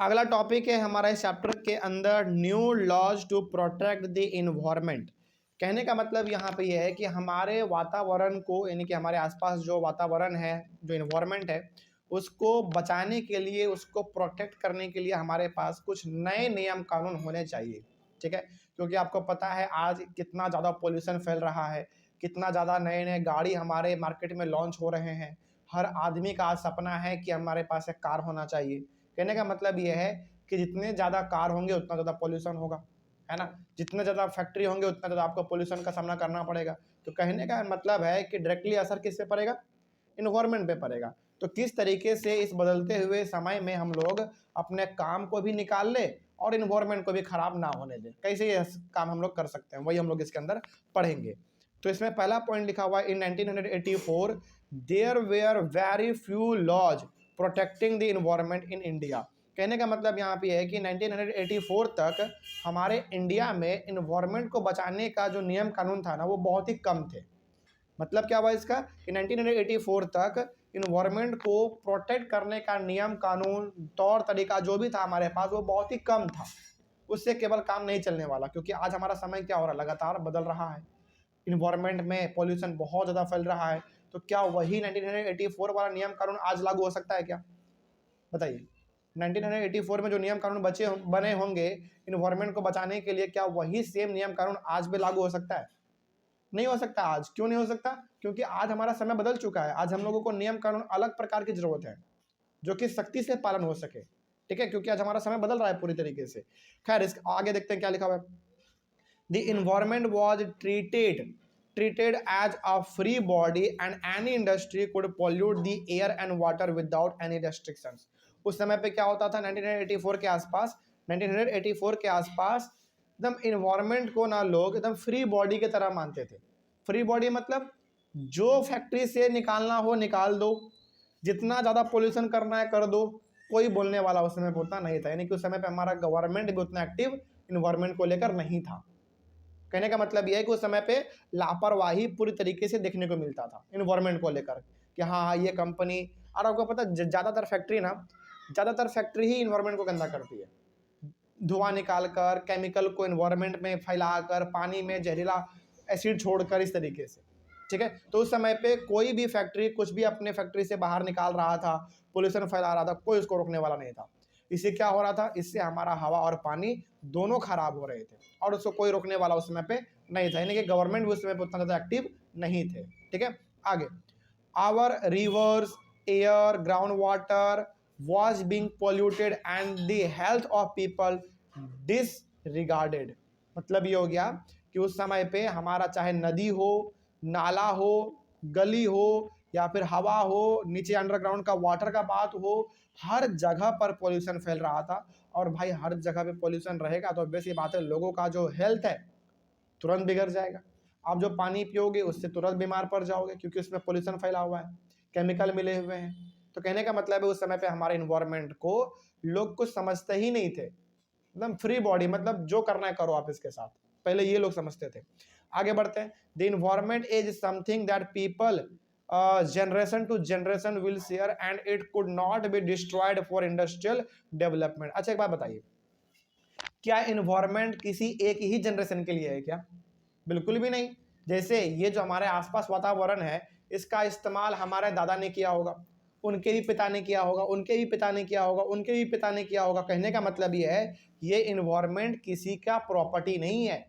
अगला टॉपिक है हमारा इस चैप्टर के अंदर new laws to protect the environment. कहने का मतलब यहाँ पे ये है कि हमारे वातावरण को, यानी कि हमारे आसपास जो वातावरण है, जो इन्वायरमेंट है, उसको बचाने के लिए, उसको प्रोटेक्ट करने के लिए हमारे पास कुछ नए नियम कानून होने चाहिए। ठीक है, क्योंकि आपको पता है आज कितना ज़्यादा पोल्यूशन फैल रहा है, कितना ज़्यादा नए नए गाड़ी हमारे मार्केट में लॉन्च हो रहे हैं। हर आदमी का आज सपना है कि हमारे पास एक कार होना चाहिए। कहने का मतलब ये है कि जितने ज़्यादा कार होंगे उतना ज़्यादा पोल्यूशन होगा, है ना। जितने ज़्यादा फैक्ट्री होंगे उतना ज़्यादा आपको पोल्यूशन का सामना करना पड़ेगा। तो कहने का मतलब है कि डायरेक्टली असर किस पे पड़ेगा? इन्वायरमेंट पे पड़ेगा। तो किस तरीके से इस बदलते हुए समय में हम लोग अपने काम को भी निकाल ले और इन्वायरमेंट को भी खराब ना होने दें, कैसे ये काम हम लोग कर सकते हैं, वही हम लोग इसके अंदर पढ़ेंगे। तो इसमें पहला पॉइंट लिखा हुआ है, in 1984 there were very few laws protecting the environment in India. कहने का मतलब यहाँ पे है कि 1984 तक हमारे इंडिया में इन्वायरमेंट को बचाने का जो नियम कानून था ना, वो बहुत ही कम थे। मतलब क्या हुआ इसका कि 1984 तक इन्वायरमेंट को प्रोटेक्ट करने का नियम कानून, तौर तरीका जो भी था हमारे पास, वो बहुत ही कम था। उससे केवल काम नहीं चलने वाला, क्योंकि आज हमारा समय क्या हो रहा है, लगातार बदल रहा है। इन्वायरमेंट में पॉल्यूशन बहुत ज़्यादा फैल रहा है। तो क्या वही 1984 वाला नियम कानून आज लागू हो सकता है क्या? बताइए। 1984 में जो नियम कानून बने होंगे इन्वायरमेंट को बचाने के लिए, क्या वही सेम नियम कानून आज भी लागू हो सकता है? नहीं हो सकता। आज क्यों नहीं हो सकता? क्योंकि आज हमारा समय बदल चुका है। आज हम लोगों को नियम कानून अलग प्रकार की जरूरत है, जो कि सख्ती से पालन हो सके। ठीक है, क्योंकि आज हमारा समय बदल रहा है पूरी तरीके से। खैर, इस आगे देखते हैं क्या लिखा हुआ है। The environment was treated as a free body and any industry could pollute the air and water without any restrictions। उस समय पे क्या होता था 1984 के आसपास, 1984 के आसपास एकदम इन्वायरमेंट को ना लोग एकदम फ्री बॉडी की तरह मानते थे। फ्री बॉडी मतलब जो फैक्ट्री से निकालना हो निकाल दो, जितना ज़्यादा पोल्यूशन करना है कर दो, कोई बोलने वाला उस समय पे उतना नहीं था। यानी कि उस समय पे हमारा गवर्नमेंट भी उतना एक्टिव इन्वायरमेंट को लेकर नहीं था। कहने का मतलब यह है कि उस समय पे लापरवाही पूरी तरीके से देखने को मिलता था इन्वायरमेंट को लेकर, कि हाँ ये कंपनी, और आपको पता ज़्यादातर फैक्ट्री ही इन्वायरमेंट को गंदा करती है। धुआं निकालकर, केमिकल को इन्वायरमेंट में फैलाकर, पानी में जहरीला एसिड छोड़कर, इस तरीके से। ठीक है, तो उस समय पे कोई भी फैक्ट्री कुछ भी अपने फैक्ट्री से बाहर निकाल रहा था, पोल्यूशन फैला रहा था, कोई उसको रोकने वाला नहीं था। इससे क्या हो रहा था, इससे हमारा हवा और पानी दोनों खराब हो रहे थे, और उसको कोई रोकने वाला उस समय पे नहीं था। यानी कि गवर्नमेंट भी उस समय पे उतना ज़्यादा एक्टिव नहीं थे। ठीक है, आगे, our rivers, air, ground water was being polluted and the health of people disregarded। मतलब ये हो गया कि उस समय पे हमारा चाहे नदी हो, नाला हो, गली हो, या फिर हवा हो, नीचे अंडरग्राउंड का वाटर का बात हो, हर जगह पर पोल्यूशन फैल रहा था। और भाई हर जगह पे पोल्यूशन रहेगा तो ऑब्वियस ये बात है, लोगों का जो हेल्थ है तुरंत बिगड़ जाएगा। आप जो पानी पियोगे उससे तुरंत बीमार पड़ जाओगे, क्योंकि उसमें पोल्यूशन फैला हुआ है, केमिकल मिले हुए हैं। तो कहने का मतलब है उस समय पे हमारे इन्वायरमेंट को लोग कुछ समझते ही नहीं थे। एकदम फ्री बॉडी, मतलब जो करना है करो आप इसके साथ, पहले ये लोग समझते थे। आगे बढ़ते हैं। The environment is something that people generation to generation will share and it could not be destroyed for industrial development. अच्छा एक बात बताइए, क्या इन्वायरमेंट किसी एक ही जनरेशन के लिए है क्या? बिल्कुल भी नहीं। जैसे ये जो हमारे आसपास वातावरण है, इसका इस्तेमाल हमारे दादा ने किया होगा, उनके भी पिता ने किया होगा, उनके भी पिता ने किया होगा, उनके भी पिता ने किया होगा। कहने का मतलब ये है, ये इन्वायरमेंट किसी का प्रॉपर्टी नहीं है,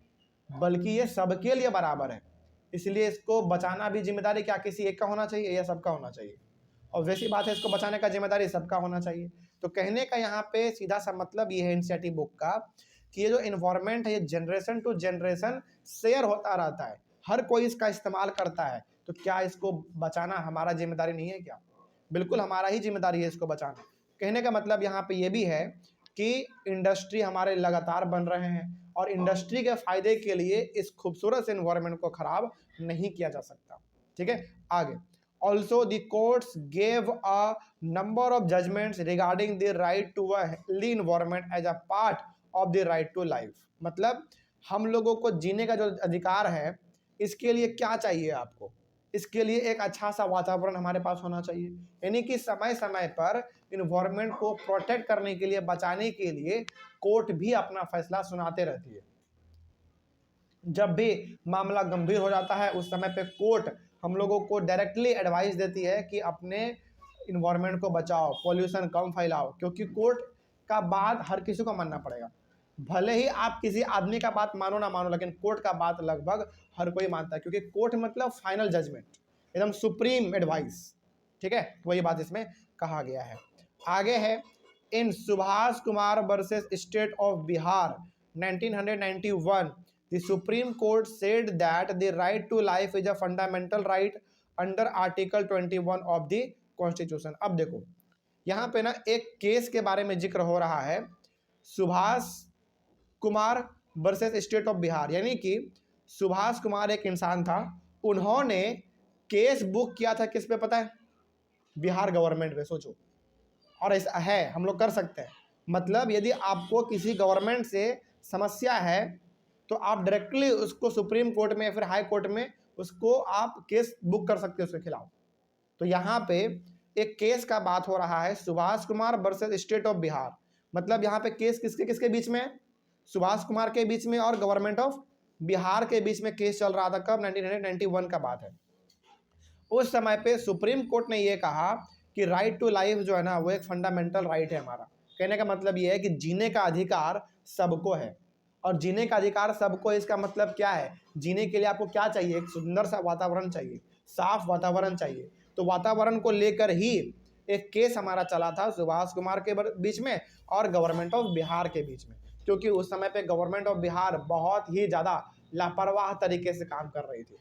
बल्कि ये सबके लिए बराबर है। इसलिए इसको बचाना भी जिम्मेदारी क्या किसी एक का होना चाहिए या सबका होना चाहिए? और वैसी बात है, इसको बचाने का जिम्मेदारी सबका होना चाहिए। तो कहने का यहाँ पे सीधा सा मतलब ये है एनसीईआरटी बुक का, कि ये जो इन्वायरमेंट है ये जनरेशन टू जनरेशन शेयर होता रहता है, हर कोई इसका इस्तेमाल करता है। तो क्या इसको बचाना हमारा जिम्मेदारी नहीं है क्या? बिल्कुल हमारा ही जिम्मेदारी है इसको बचाना। कहने का मतलब यहाँ पे ये भी है कि इंडस्ट्री हमारे लगातार बन रहे हैं, और इंडस्ट्री के फायदे के लिए इस खूबसूरत से इन्वायरमेंट को खराब नहीं किया जा सकता। ठीक है, आगे। Also, the courts gave a number of judgments regarding the right to a healthy environment as a part of the right to life। मतलब हम लोगों को जीने का जो अधिकार है, इसके लिए क्या चाहिए आपको? इसके लिए एक अच्छा सा वातावरण हमारे पास होना चाहिए, यानी कि समय समय पर इन्वायरमेंट को प्रोटेक्ट करने के लिए, बचाने के लिए कोर्ट भी अपना फैसला सुनाते रहती है। जब भी मामला गंभीर हो जाता है उस समय पे कोर्ट हम लोगों को डायरेक्टली एडवाइस देती है कि अपने इन्वायरमेंट को बचाओ, पॉल्यूशन कम फैलाओ, क्योंकि कोर्ट का बात हर किसी को मानना पड़ेगा। भले ही आप किसी आदमी का बात मानो ना मानो, लेकिन कोर्ट का बात लगभग हर कोई मानता है, क्योंकि कोर्ट मतलब फाइनल जजमेंट, एकदम सुप्रीम एडवाइस। ठीक है, वही बात इसमें कहा गया है। आगे है, in Subhash Kumar versus state of Bihar 1991 the Supreme Court said that the right to life is a fundamental right under Article 21 of the Constitution। अब देखो यहाँ पे ना एक केस के बारे में जिक्र हो रहा है, Subhash Kumar versus state of Bihar, यानी कि सुभाष कुमार एक इंसान था, उन्होंने केस बुक किया था किस पे पता है? बिहार गवर्नमेंट पे। सोचो, और ऐसा है हम लोग कर सकते हैं, मतलब यदि आपको किसी गवर्नमेंट से समस्या है तो आप डायरेक्टली उसको सुप्रीम कोर्ट में या फिर हाई कोर्ट में उसको आप केस बुक कर सकते हो उसके खिलाफ। तो यहाँ पे एक केस का बात हो रहा है, Subhash Kumar versus state of Bihar, मतलब यहाँ पे केस किसके किसके बीच में है? सुभाष कुमार के बीच में और गवर्नमेंट ऑफ बिहार के बीच में केस चल रहा था। कब? 1991 का बात है। उस समय पे सुप्रीम कोर्ट ने यह कहा कि राइट टू लाइफ जो है ना वो एक फंडामेंटल राइट है हमारा। कहने का मतलब ये है कि जीने का अधिकार सबको है, और जीने का अधिकार सबको, इसका मतलब क्या है? जीने के लिए आपको क्या चाहिए? एक सुंदर सा वातावरण चाहिए, साफ वातावरण चाहिए। तो वातावरण को लेकर ही एक केस हमारा चला था सुभाष कुमार के बीच में और गवर्नमेंट ऑफ बिहार के बीच में, क्योंकि उस समय पे गवर्नमेंट ऑफ बिहार बहुत ही ज़्यादा लापरवाह तरीके से काम कर रही थी।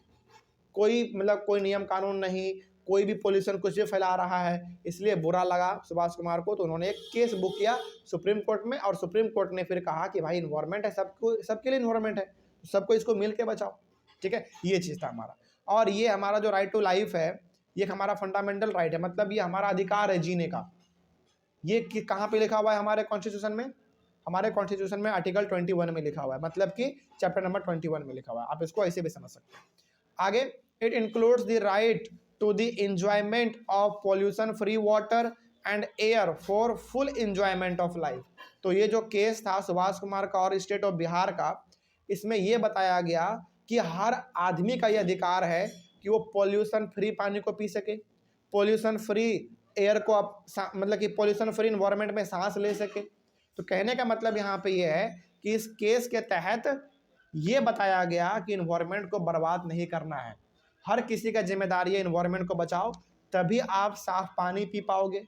कोई मतलब कोई नियम कानून नहीं, कोई भी पॉल्यूशन कुछ भी फैला रहा है, इसलिए बुरा लगा सुभाष कुमार को, तो उन्होंने एक केस बुक किया सुप्रीम कोर्ट में, और सुप्रीम कोर्ट ने फिर कहा कि भाई इन्वायरमेंट है, सबको, सबके लिए इन्वायरमेंट है, सबको इसको मिल के बचाओ। ठीक है, ये चीज़ था हमारा। और ये हमारा जो राइट टू लाइफ है ये हमारा फंडामेंटल राइट है, मतलब ये हमारा अधिकार है जीने का। ये कहाँ पे लिखा हुआ है हमारे कॉन्स्टिट्यूशन में? हमारे कॉन्स्टिट्यूशन में आर्टिकल 21 में लिखा हुआ है, मतलब कि चैप्टर नंबर 21 में लिखा हुआ है। आप इसको ऐसे भी समझ सकते हैं। आगे, it includes the right to the enjoyment of pollution free water and air for full enjoyment of life। तो ये जो केस था सुभाष कुमार का और स्टेट ऑफ बिहार का, इसमें ये बताया गया कि हर आदमी का ये अधिकार है कि वो पॉल्यूशन फ्री पानी को पी सके, पॉल्यूशन फ्री एयर को आप मतलब कि पॉल्यूशन फ्री इन्वायरमेंट में सांस ले सके। तो कहने का मतलब यहाँ पे ये है कि इस केस के तहत ये बताया गया कि इन्वायरमेंट को बर्बाद नहीं करना है, हर किसी का जिम्मेदारी है इन्वायरमेंट को बचाओ, तभी आप साफ पानी पी पाओगे,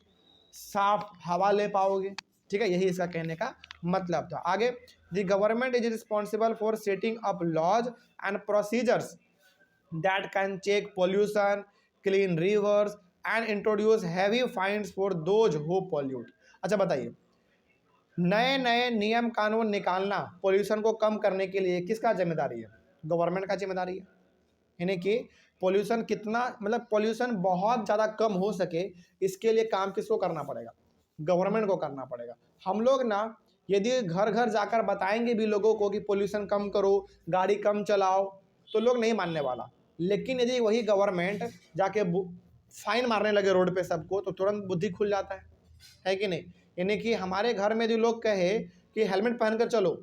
साफ हवा ले पाओगे। ठीक है, यही इसका कहने का मतलब था। आगे, the government is responsible for setting up laws and procedures that can check pollution, clean rivers and introduce heavy fines for those who pollute. अच्छा बताइए, नए नए नियम कानून निकालना पोल्यूशन को कम करने के लिए किसका जिम्मेदारी है? गवर्नमेंट का जिम्मेदारी है। यानी कि पोल्यूशन कितना, मतलब पोल्यूशन बहुत ज़्यादा कम हो सके, इसके लिए काम किसको करना पड़ेगा? गवर्नमेंट को करना पड़ेगा। हम लोग ना यदि घर घर जाकर बताएंगे भी लोगों को कि पोल्यूशन कम करो, गाड़ी कम चलाओ, तो लोग नहीं मानने वाला। लेकिन यदि वही गवर्नमेंट जाके फाइन मारने लगे रोड पे सबको, तो तुरंत बुद्धि खुल जाता है कि नहीं? यानी कि हमारे घर में जो लोग कहे कि हेलमेट पहनकर चलो,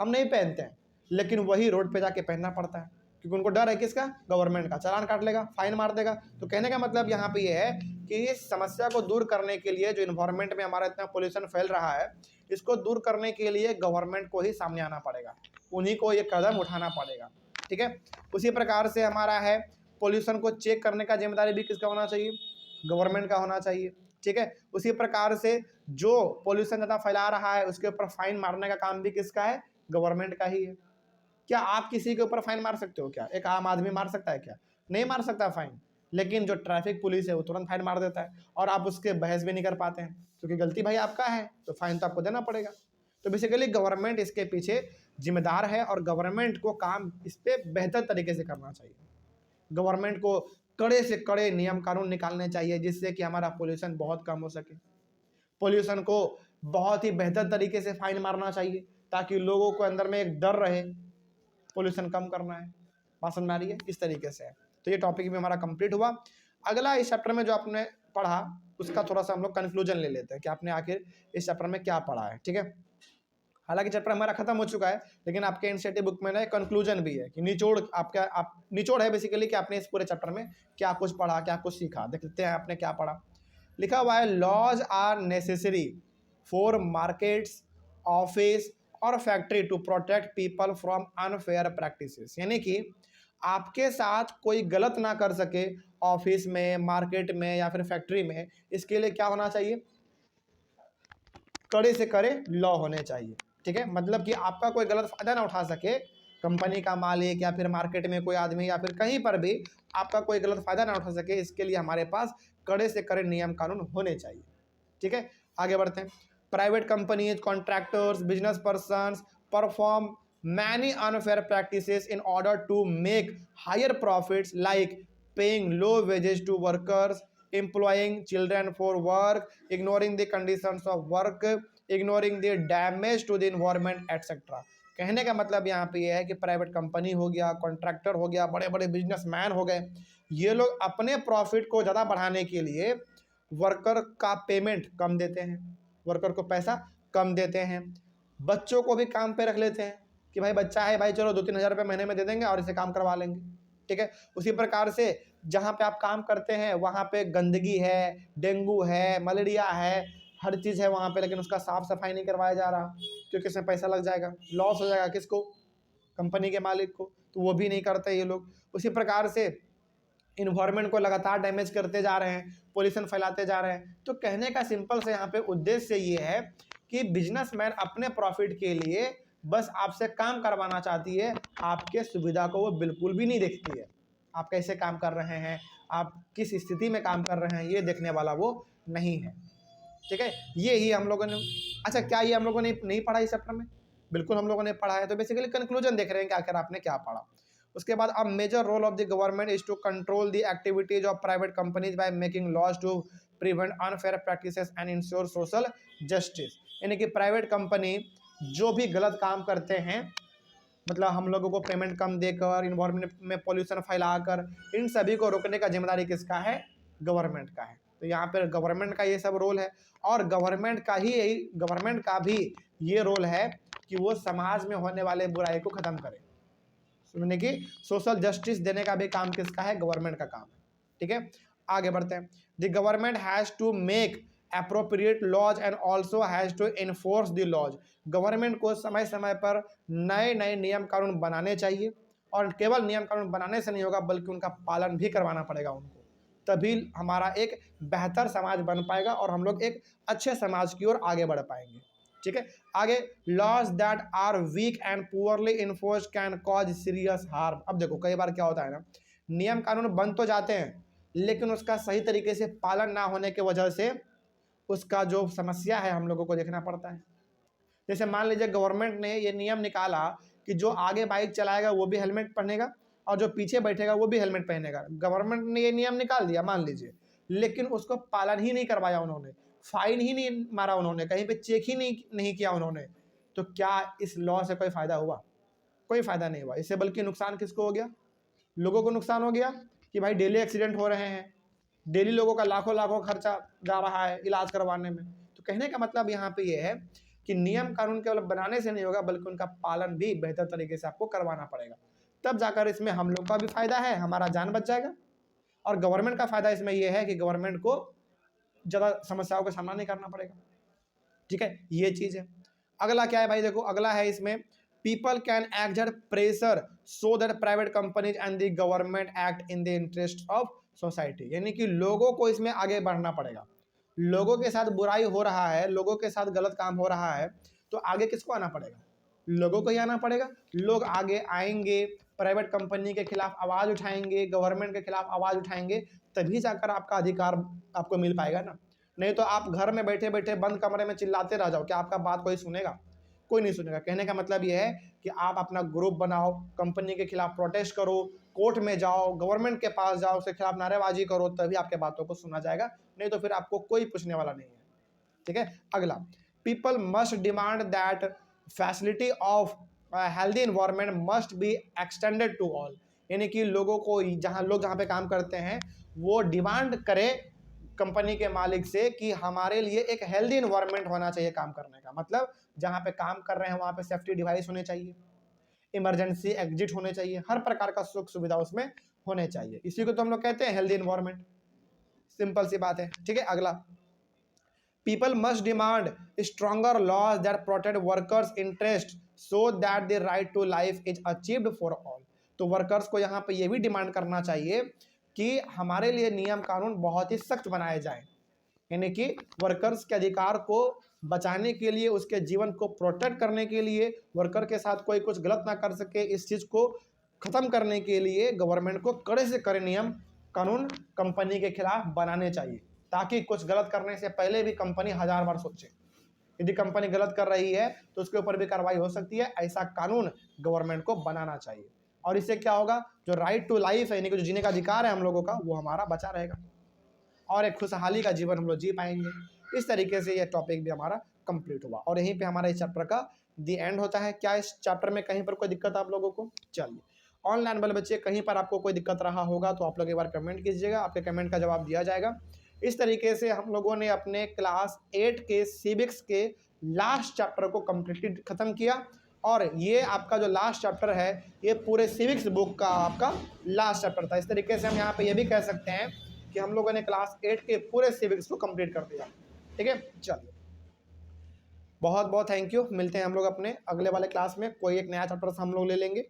हम नहीं पहनते हैं, लेकिन वही रोड पे जाके पहनना पड़ता है, क्योंकि उनको डर है किसका? गवर्नमेंट का। चालान काट लेगा, फाइन मार देगा। तो कहने का मतलब यहाँ पे ये है कि इस समस्या को दूर करने के लिए, जो इन्वायरमेंट में हमारा इतना पोल्यूशन फैल रहा है, इसको दूर करने के लिए गवर्नमेंट को ही सामने आना पड़ेगा, उन्हीं को ये कदम उठाना पड़ेगा। ठीक है, उसी प्रकार से हमारा है, पोल्यूशन को चेक करने का जिम्मेदारी भी किसका होना चाहिए? गवर्नमेंट का होना चाहिए। ठीक है, उसी प्रकार से जो पोल्यूशन ज़्यादा फैला रहा है उसके ऊपर फाइन मारने का काम भी किसका है? गवर्नमेंट का ही है। क्या आप किसी के ऊपर फाइन मार सकते हो? क्या एक आम आदमी मार सकता है? क्या नहीं मार सकता फाइन। लेकिन जो ट्रैफिक पुलिस है वो तुरंत फाइन मार देता है, और आप उसके बहस भी नहीं कर पाते हैं, क्योंकि गलती भाई आपका है, तो फाइन तो आपको देना पड़ेगा। तो बेसिकली गवर्नमेंट इसके पीछे जिम्मेदार है, और गवर्नमेंट को काम इस पर बेहतर तरीके से करना चाहिए। गवर्नमेंट को कड़े से कड़े नियम कानून निकालने चाहिए, जिससे कि हमारा पोल्यूशन बहुत कम हो सके। पोल्यूशन को बहुत ही बेहतर तरीके से फाइन मारना चाहिए, ताकि लोगों को अंदर में एक डर रहे, पोल्यूशन कम करना है। बात समझ में आ रही है? इस तरीके से है। तो ये टॉपिक भी हमारा कंप्लीट हुआ। अगला इस चैप्टर में जो आपने पढ़ा उसका थोड़ा सा हम लोग कंक्लूजन ले लेते हैं कि आपने आखिर इस चैप्टर में क्या पढ़ा है, ठीक है। हालांकि चैप्टर हमारा खत्म हो चुका है, लेकिन आपके एनसीईआरटी बुक में ना कंक्लूजन भी है कि निचोड़ निचोड़ है बेसिकली कि आपने इस पूरे चैप्टर में क्या कुछ पढ़ा, क्या कुछ सीखा। देखते हैं आपने क्या पढ़ा। लिखा हुआ है laws are necessary for markets, office और factory to protect people from unfair practices. यानी कि आपके साथ कोई गलत ना कर सके ऑफिस में, मार्केट में या फिर फैक्ट्री में, इसके लिए क्या होना चाहिए? कड़े से कड़े लॉ होने चाहिए, ठीक है। मतलब कि आपका कोई गलत फायदा ना उठा सके, कंपनी का मालिक या फिर मार्केट में कोई आदमी या फिर कहीं पर भी आपका कोई गलत फायदा ना उठा सके, इसके लिए हमारे पास कड़े से कड़े नियम कानून होने चाहिए, ठीक है। आगे बढ़ते हैं। Private companies, contractors, business persons perform many unfair practices in order to make higher profits like paying low wages to workers, employing children for work, ignoring the conditions of work, ignoring the damage to the environment etc। कहने का मतलब यहाँ पे ये है कि private company हो गया, कॉन्ट्रैक्टर हो गया, बड़े बड़े बिजनेसमैन हो गए, ये लोग अपने प्रॉफिट को ज़्यादा बढ़ाने के लिए वर्कर का पेमेंट कम देते हैं, वर्कर को पैसा कम देते हैं, बच्चों को भी काम पे रख लेते हैं कि भाई बच्चा है, भाई चलो 2-3 हज़ार रुपये महीने में दे देंगे और इसे काम करवा लेंगे, ठीक है। उसी प्रकार से जहाँ पे आप काम करते हैं वहाँ पे गंदगी है, डेंगू है, मलेरिया है, हर चीज़ है वहाँ पे, लेकिन उसका साफ सफाई नहीं करवाया जा रहा क्योंकि इसमें पैसा लग जाएगा, लॉस हो जाएगा किसको? कंपनी के मालिक को, तो वो भी नहीं करते ये लोग। उसी प्रकार से इन्वायरमेंट को लगातार डैमेज करते जा रहे हैं, पोल्यूशन फैलाते जा रहे हैं। तो कहने का सिंपल से यहाँ पे उद्देश्य ये है कि बिजनेसमैन अपने प्रॉफिट के लिए बस आपसे काम करवाना चाहती है, आपके सुविधा को वो बिल्कुल भी नहीं देखती है। आप कैसे काम कर रहे हैं, आप किस स्थिति में काम कर रहे हैं, ये देखने वाला वो नहीं है, ठीक है। ये ही हम लोगों ने, अच्छा क्या ये हम लोगों ने नहीं पढ़ा इस चैप्टर में? बिल्कुल हम लोगों ने पढ़ा है। तो बेसिकली कंक्लूजन देख रहे हैं कि आखिर आपने क्या पढ़ा। उसके बाद अब major role of the government is to control the activities of private companies by making laws to prevent unfair practices and ensure social justice. यानी कि प्राइवेट कंपनी जो भी गलत काम करते हैं, मतलब हम लोगों को पेमेंट कम देकर, इन्वायरमेंट में पॉल्यूशन फैलाकर, इन सभी को रोकने का जिम्मेदारी किसका है? गवर्नमेंट का है। तो यहाँ पर गवर्नमेंट का ये सब रोल है, और गवर्नमेंट का भी ये रोल है कि वो समाज में होने वाले बुराई को खत्म करे, यानी कि सोशल जस्टिस देने का भी काम किसका है? गवर्नमेंट का काम है, ठीक है। आगे बढ़ते हैं। The government has to make appropriate laws and also has to enforce the laws। Government को समय समय पर नए नए नियम कानून बनाने चाहिए, और केवल नियम कानून बनाने से नहीं होगा बल्कि उनका पालन भी करवाना पड़ेगा उनको, तभी हमारा एक बेहतर समाज बन पाएगा और हम लोग एक अच्छे समाज की ओर आगे बढ़ पाएंगे, ठीक है। आगे, laws that are weak and poorly enforced can cause serious harm. अब देखो कई बार क्या होता है ना, नियम कानून बन तो जाते हैं लेकिन उसका सही तरीके से पालन ना होने की वजह से उसका जो समस्या है हम लोगों को देखना पड़ता है। जैसे मान लीजिए गवर्नमेंट ने ये नियम निकाला कि जो आगे बाइक चलाएगा वो भी हेलमेट पहनेगा और जो पीछे बैठेगा वो भी हेलमेट पहनेगा। गवर्नमेंट ने ये नियम निकाल दिया मान लीजिए, लेकिन उसको पालन ही नहीं करवाया उन्होंने, फाइन ही नहीं मारा उन्होंने, कहीं पे चेक ही नहीं किया उन्होंने, तो क्या इस लॉ से कोई फायदा हुआ? कोई फायदा नहीं हुआ। इससे बल्कि नुकसान किसको हो गया? लोगों को नुकसान हो गया कि भाई डेली एक्सीडेंट हो रहे हैं, डेली लोगों का लाखों लाखों खर्चा जा रहा है इलाज करवाने में। तो कहने का मतलब यहाँ पे ये है कि नियम कानून केवल बनाने से नहीं होगा बल्कि उनका पालन भी बेहतर तरीके से आपको करवाना पड़ेगा, तब जाकर इसमें हम लोग का भी फायदा है, हमारा जान बच जाएगा, और गवर्नमेंट का फायदा इसमें यह है कि गवर्नमेंट को ज़्यादा समस्याओं का सामना नहीं करना पड़ेगा, ठीक है। ये चीज़ है। अगला क्या है भाई? देखो अगला है इसमें, people can exert pressure so that private companies and the government act in the interest of society. यानी कि लोगों को इसमें आगे बढ़ना पड़ेगा। लोगों के साथ बुराई हो रहा है, लोगों के साथ गलत काम हो रहा है, तो आगे किसको आना पड़ेगा? लोगों को ही आना पड़ेगा। लोग आगे आएंगे, प्राइवेट कंपनी के खिलाफ आवाज़ उठाएंगे, गवर्नमेंट के खिलाफ आवाज़ उठाएंगे, तभी जाकर आपका अधिकार आपको मिल पाएगा ना। नहीं तो आप घर में बैठे बैठे बंद कमरे में चिल्लाते रह जाओ, क्या आपका बात कोई सुनेगा? कोई नहीं सुनेगा। कहने का मतलब यह है कि आप अपना ग्रुप बनाओ, कंपनी के खिलाफ प्रोटेस्ट करो, कोर्ट में जाओ, गवर्नमेंट के पास जाओ, उसके खिलाफ नारेबाजी करो, तभी आपके बातों को सुना जाएगा, नहीं तो फिर आपको कोई पूछने वाला नहीं है, ठीक है। अगला, people must demand that facility of healthy environment must be extended to all. यानी कि लोगों को जहाँ पे काम करते हैं वो डिमांड करे कंपनी के मालिक से कि हमारे लिए एक हेल्दी इन्वायरमेंट होना चाहिए काम करने का। मतलब जहाँ पे काम कर रहे हैं वहाँ पे सेफ्टी डिवाइस होने चाहिए, इमरजेंसी एग्जिट होने चाहिए, हर प्रकार का सुख सुविधा उसमें होने चाहिए। इसी को तो हम लोग कहते हैं हेल्दी इन्वायरमेंट। सिंपल सी बात है। ठीक है, अगला, people must demand stronger laws that protect workers' interest so that the right to life is achieved for all। तो वर्कर्स को यहाँ पे ये भी डिमांड करना चाहिए कि हमारे लिए नियम कानून बहुत ही सख्त बनाए जाएं, यानी कि वर्कर्स के अधिकार को बचाने के लिए, उसके जीवन को प्रोटेक्ट करने के लिए, वर्कर के साथ कोई कुछ गलत ना कर सके, इस चीज़ को ख़त्म करने के लिए गवर्नमेंट को कड़े से कड़े नियम कानून कंपनी के खिलाफ बनाने चाहिए, ताकि कुछ गलत करने से पहले भी कंपनी 1000 बार सोचे। यदि कंपनी गलत कर रही है तो उसके ऊपर भी कार्रवाई हो सकती है। ऐसा कानून गवर्नमेंट को बनाना चाहिए, और इससे क्या होगा, जो राइट टू लाइफ है, यानी कि जो जीने का अधिकार है हम लोगों का, वो हमारा बचा रहेगा और एक खुशहाली का जीवन हम लोग जी पाएंगे। इस तरीके से यह टॉपिक भी हमारा कंप्लीट हुआ, और यहीं पे हमारा इस चैप्टर का दी एंड होता है। क्या इस चैप्टर में कहीं पर कोई दिक्कत आप लोगों को? चलिए, ऑनलाइन वाले बच्चे कहीं पर आपको कोई दिक्कत रहा होगा तो आप लोग एक बार कमेंट कीजिएगा, आपके कमेंट का जवाब दिया जाएगा। इस तरीके से हम लोगों ने अपने क्लास 8 के सिविक्स के लास्ट चैप्टर को कम्प्लीटली ख़त्म किया, और ये आपका जो लास्ट चैप्टर है ये पूरे सिविक्स बुक का आपका लास्ट चैप्टर था। इस तरीके से हम यहाँ पे ये भी कह सकते हैं कि हम लोगों ने क्लास 8 के पूरे सिविक्स को कंप्लीट कर दिया। ठीक है, चलिए, बहुत बहुत थैंक यू। मिलते हैं हम लोग अपने अगले वाले क्लास में, कोई एक नया चैप्टर हम लोग ले लेंगे,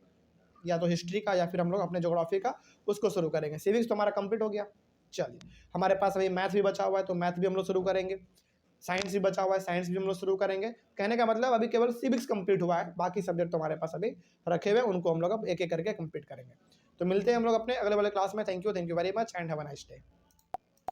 या तो हिस्ट्री का या फिर हम लोग अपने ज्योग्राफी का उसको शुरू करेंगे। सिविक्स तो हमारा कंप्लीट हो गया। चलिए, हमारे पास अभी मैथ भी बचा हुआ है तो मैथ भी हम लोग शुरू करेंगे, साइंस भी बचा हुआ है, साइंस भी हम लोग शुरू करेंगे। कहने का मतलब अभी केवल सिविक्स कंप्लीट हुआ है, बाकी सब्जेक्ट तो हमारे पास अभी रखे हुए, उनको हम लोग अब एक एक करके कंप्लीट करेंगे। तो मिलते हैं हम लोग अपने अगले वाले क्लास में। Thank you very much and have a nice day.